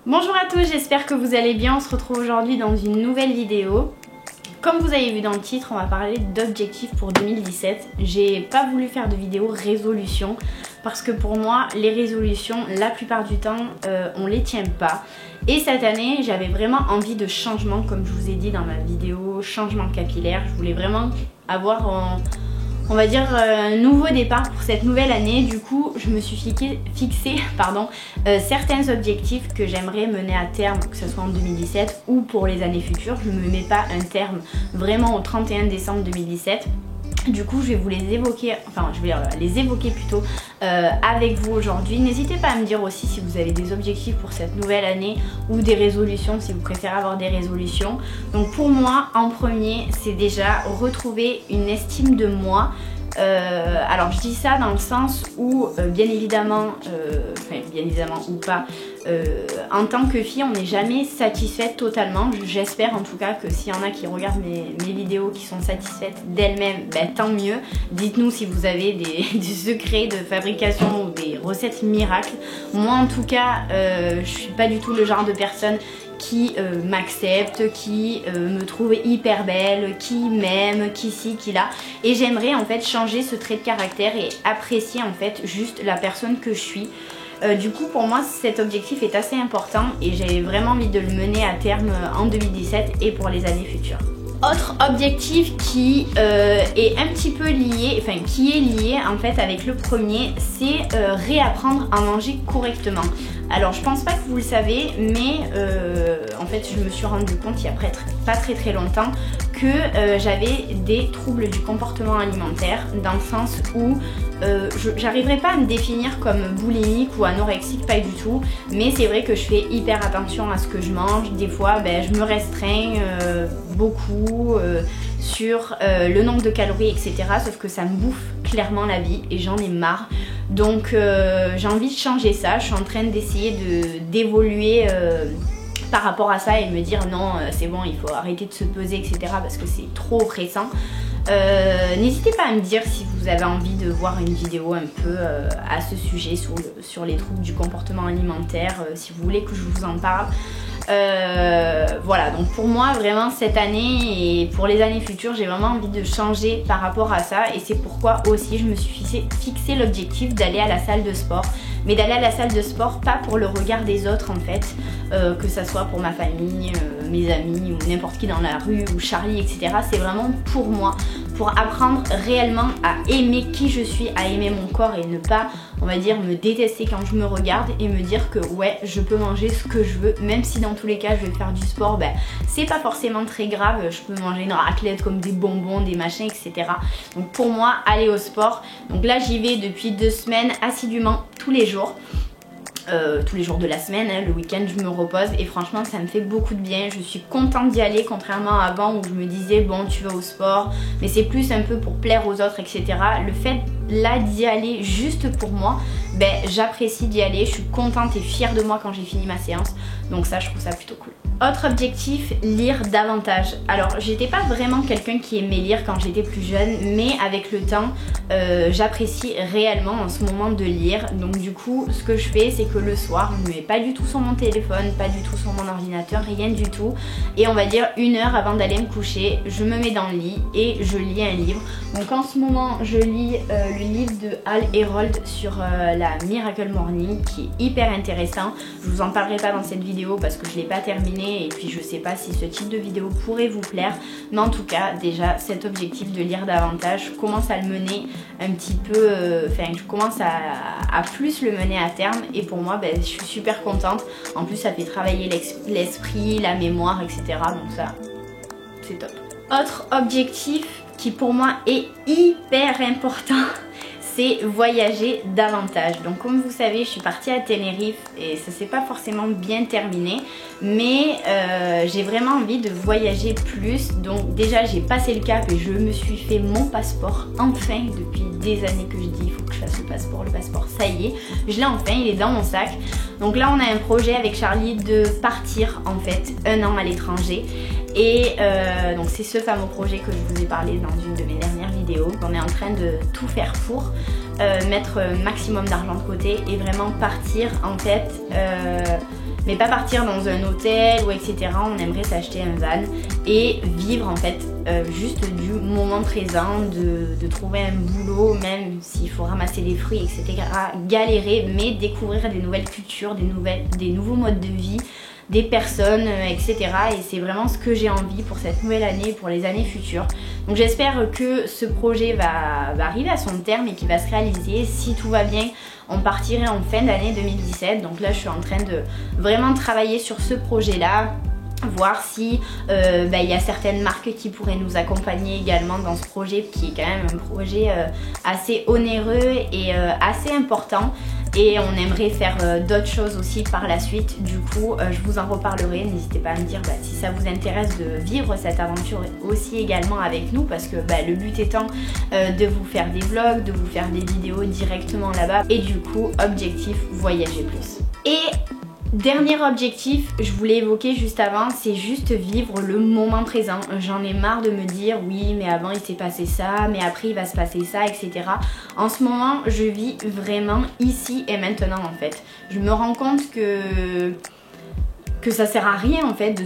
Bonjour à tous, j'espère que vous allez bien. On se retrouve aujourd'hui dans une nouvelle vidéo. Comme vous avez vu dans le titre, on va parler d'objectifs pour 2017. J'ai pas voulu faire de vidéo résolution parce que pour moi, les résolutions, la plupart du temps, on les tient pas. Et cette année, j'avais vraiment envie de changement, comme je vous ai dit dans ma vidéo, changement capillaire. Je voulais vraiment avoir on va dire un nouveau départ pour cette nouvelle année. Du coup je me suis fixé certains objectifs que j'aimerais mener à terme, que ce soit en 2017 ou pour les années futures. Je ne me mets pas un terme vraiment au 31 décembre 2017. Du coup je vais vous les évoquer, les évoquer plutôt avec vous aujourd'hui. N'hésitez pas à me dire aussi si vous avez des objectifs pour cette nouvelle année ou des résolutions, si vous préférez avoir des résolutions. Donc pour moi, en premier, c'est déjà retrouver une estime de moi. Alors je dis ça dans le sens où bien évidemment ou pas, en tant que fille on n'est jamais satisfaite totalement. J'espère en tout cas que s'il y en a qui regardent mes vidéos qui sont satisfaites d'elles-mêmes, ben, tant mieux. Dites-nous si vous avez des secrets de fabrication ou des recettes miracles. Moi en tout cas je suis pas du tout le genre de personne qui m'accepte, qui me trouve hyper belle, qui m'aime, qui ci, qui là. Et j'aimerais en fait changer ce trait de caractère et apprécier en fait juste la personne que je suis. Du coup pour moi cet objectif est assez important et j'ai vraiment envie de le mener à terme en 2017 et pour les années futures. Autre objectif qui est un petit peu lié, qui est lié en fait avec le premier, c'est réapprendre à manger correctement. Alors je pense pas que vous le savez, mais en fait je me suis rendu compte il y a pas très longtemps que j'avais des troubles du comportement alimentaire, dans le sens où j'arriverai pas à me définir comme boulimique ou anorexique, pas du tout, mais c'est vrai que je fais hyper attention à ce que je mange. Des fois je me restreins beaucoup sur le nombre de calories, etc. Sauf que ça me bouffe clairement la vie et j'en ai marre. Donc j'ai envie de changer ça. Je suis en train d'essayer d'évoluer par rapport à ça et me dire non, c'est bon, il faut arrêter de se peser, etc. parce que c'est trop oppressant. N'hésitez pas à me dire si vous avez envie de voir une vidéo un peu à ce sujet sur les troubles du comportement alimentaire, si vous voulez que je vous en parle. Voilà, donc pour moi vraiment cette année et pour les années futures j'ai vraiment envie de changer par rapport à ça, et c'est pourquoi aussi je me suis fixé l'objectif d'aller à la salle de sport, mais d'aller à la salle de sport pas pour le regard des autres en fait, que ça soit pour ma famille, mes amis ou n'importe qui dans la rue ou Charlie, etc. C'est vraiment pour moi, pour apprendre réellement à aimer qui je suis, à aimer mon corps et ne pas, on va dire, me détester quand je me regarde et me dire que ouais, je peux manger ce que je veux, même si dans tous les cas je vais faire du sport, c'est pas forcément très grave, je peux manger une raclette comme des bonbons, des machins, etc. Donc pour moi, aller au sport, donc là j'y vais depuis 2 semaines assidûment tous les jours de la semaine, le week-end je me repose et franchement ça me fait beaucoup de bien. Je suis contente d'y aller, contrairement à avant où je me disais bon tu vas au sport mais c'est plus un peu pour plaire aux autres, etc. Le fait là d'y aller juste pour moi, j'apprécie d'y aller, je suis contente et fière de moi quand j'ai fini ma séance, donc ça je trouve ça plutôt cool. Autre objectif, lire davantage. Alors j'étais pas vraiment quelqu'un qui aimait lire quand j'étais plus jeune, mais avec le temps j'apprécie réellement en ce moment de lire. Donc du coup ce que je fais c'est que le soir je ne mets pas du tout sur mon téléphone, pas du tout sur mon ordinateur, rien du tout, et on va dire 1 heure avant d'aller me coucher je me mets dans le lit et je lis un livre. Donc en ce moment je lis le livre de Hal Herold sur la Miracle Morning qui est hyper intéressant. Je vous en parlerai pas dans cette vidéo parce que je l'ai pas terminé et puis je sais pas si ce type de vidéo pourrait vous plaire, mais en tout cas déjà cet objectif de lire davantage, je commence à le mener un petit peu, je commence à plus le mener à terme et pour moi je suis super contente. En plus ça fait travailler l'esprit, la mémoire, etc. donc ça c'est top. Autre objectif qui pour moi est hyper important, c'est voyager davantage. Donc comme vous savez je suis partie à Tenerife et ça s'est pas forcément bien terminé, mais j'ai vraiment envie de voyager plus. Donc déjà j'ai passé le cap et je me suis fait mon passeport enfin. Depuis des années que je dis il faut que je fasse le passeport, ça y est, je l'ai enfin, il est dans mon sac. Donc là on a un projet avec Charlie de partir en fait 1 an à l'étranger. Et donc c'est ce fameux projet que je vous ai parlé dans une de mes dernières vidéos. On est en train de tout faire pour. mettre maximum d'argent de côté et vraiment partir en fait, mais pas partir dans un hôtel ou etc. On aimerait s'acheter un van et vivre en fait juste du moment présent, de trouver un boulot, même s'il faut ramasser des fruits etc. Galérer, mais découvrir des nouvelles cultures, des nouveaux modes de vie, des personnes, etc. Et c'est vraiment ce que j'ai envie pour cette nouvelle année, pour les années futures. Donc j'espère que ce projet va arriver à son terme et qu'il va se réaliser. Si tout va bien, on partirait en fin d'année 2017. Donc là je suis en train de vraiment travailler sur ce projet là, voir si y a certaines marques qui pourraient nous accompagner également dans ce projet qui est quand même un projet assez onéreux et assez important. Et on aimerait faire d'autres choses aussi par la suite. Du coup, je vous en reparlerai. N'hésitez pas à me dire si ça vous intéresse de vivre cette aventure aussi également avec nous. Parce que le but étant de vous faire des vlogs, de vous faire des vidéos directement là-bas. Et du coup, objectif, voyager plus. Et dernier objectif, je voulais évoquer juste avant, c'est juste vivre le moment présent. J'en ai marre de me dire oui mais avant il s'est passé ça, mais après il va se passer ça, etc. En ce moment je vis vraiment ici et maintenant en fait. Je me rends compte que ça sert à rien en fait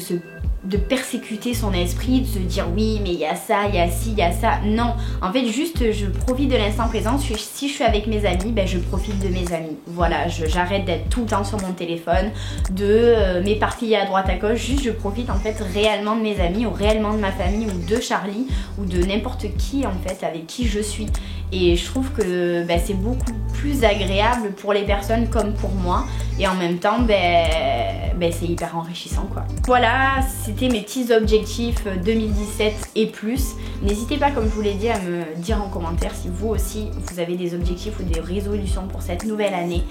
de persécuter son esprit, de se dire oui mais il y a ça, il y a ci, il y a ça. Non, en fait juste je profite de l'instant présent. Si je suis avec mes amis, je profite de mes amis. Voilà, j'arrête d'être tout le temps sur mon téléphone, de m'éparpiller à droite à gauche. Juste je profite en fait réellement de mes amis ou réellement de ma famille ou de Charlie ou de n'importe qui en fait avec qui je suis. Et je trouve que c'est beaucoup plus agréable pour les personnes comme pour moi. Et en même temps, c'est hyper enrichissant quoi. Voilà, c'était mes petits objectifs 2017 et plus. N'hésitez pas, comme je vous l'ai dit, à me dire en commentaire si vous aussi vous avez des objectifs ou des résolutions pour cette nouvelle année.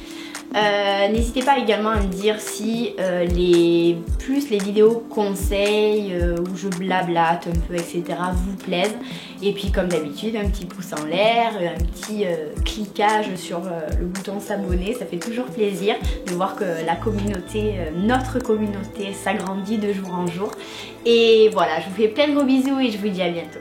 N'hésitez pas également à me dire si les vidéos conseils où je blablate un peu etc. vous plaisent. Et puis comme d'habitude un petit pouce en l'air, un petit cliquage sur le bouton s'abonner, ça fait toujours plaisir de voir que la communauté, notre communauté s'agrandit de jour en jour. Et voilà, je vous fais plein de gros bisous et je vous dis à bientôt.